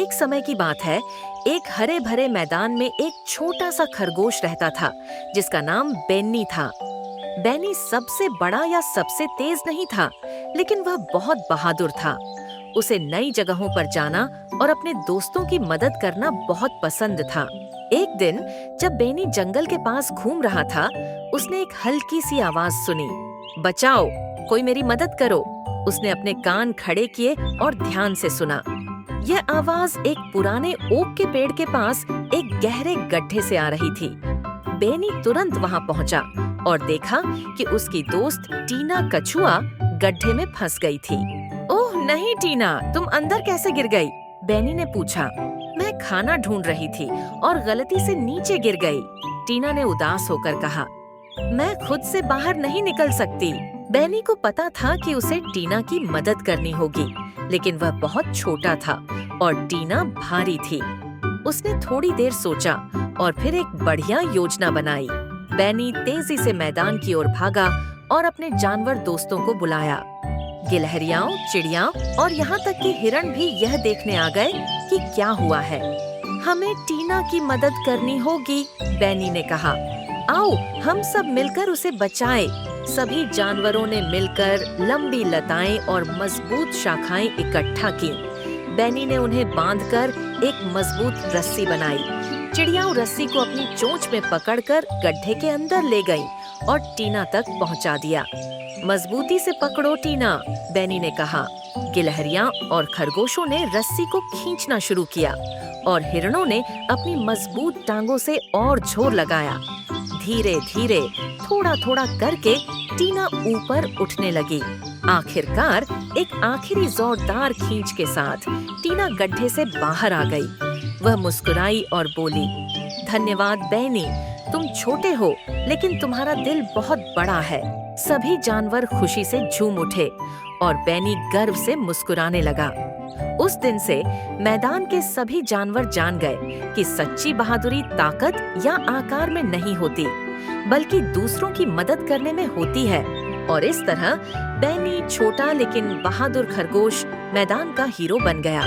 एक समय की बात है। एक हरे भरे मैदान में एक छोटा सा खरगोश रहता था जिसका नाम बेन्नी था। बेन्नी सबसे बड़ा या सबसे तेज नहीं था, लेकिन वह बहुत बहादुर था। उसे नई जगहों पर जाना और अपने दोस्तों की मदद करना बहुत पसंद था। एक दिन जब बेनी जंगल के पास घूम रहा था, उसने एक हल्की सी आवाज सुनी, बचाओ, कोई मेरी मदद करो। उसने अपने कान खड़े किए और ध्यान से सुना। यह आवाज एक पुराने ओक के पेड़ के पास एक गहरे गड्ढे से आ रही थी। बेनी तुरंत वहां पहुंचा और देखा कि उसकी दोस्त टीना कछुआ गड्ढे में फंस गई थी। ओह नहीं टीना, तुम अंदर कैसे गिर गई? बेनी ने पूछा। मैं खाना ढूंढ रही थी और गलती से नीचे गिर गई, टीना ने उदास होकर कहा। मैं खुद से बाहर नहीं निकल सकती। बेनी को पता था कि उसे टीना की मदद करनी होगी, लेकिन वह बहुत छोटा था और टीना भारी थी। उसने थोड़ी देर सोचा और फिर एक बढ़िया योजना बनाई। बेनी तेजी से मैदान की ओर भागा और अपने जानवर दोस्तों को बुलाया। गिलहरियाओं, चिड़ियाओं और यहाँ तक कि हिरण भी यह देखने आ गए कि क्या हुआ है। हमें टीना की मदद करनी होगी, बेनी ने कहा। आओ हम सब मिलकर उसे बचाएं। सभी जानवरों ने मिलकर लंबी लताएं और मजबूत शाखाएं इकट्ठा की। बेनी ने उन्हें बांधकर एक मजबूत रस्सी बनाई। चिड़ियाओं रस्सी को अपनी चोंच में पकड़कर गड्ढे के अंदर ले गईं और टीना तक पहुंचा दिया। मजबूती से पकड़ो टीना, बेनी ने कहा। गिलहरियां और खरगोशों ने रस्सी को खींचना शुरू किया और हिरणों ने अपनी मजबूत टांगों से और जोर लगाया। धीरे धीरे, थोड़ा थोड़ा करके टीना ऊपर उठने लगी। आखिरकार एक आखिरी जोरदार खींच के साथ टीना गड्ढे से बाहर आ गई। वह मुस्कुराई और बोली, धन्यवाद बेनी, तुम छोटे हो लेकिन तुम्हारा दिल बहुत बड़ा है। सभी जानवर खुशी से झूम उठे और बेनी गर्व से मुस्कुराने लगा। उस दिन से मैदान के सभी जानवर जान गए कि सच्ची बहादुरी ताकत या आकार में नहीं होती, बल्कि दूसरों की मदद करने में होती है। और इस तरह बेनी छोटा लेकिन बहादुर खरगोश मैदान का हीरो बन गया।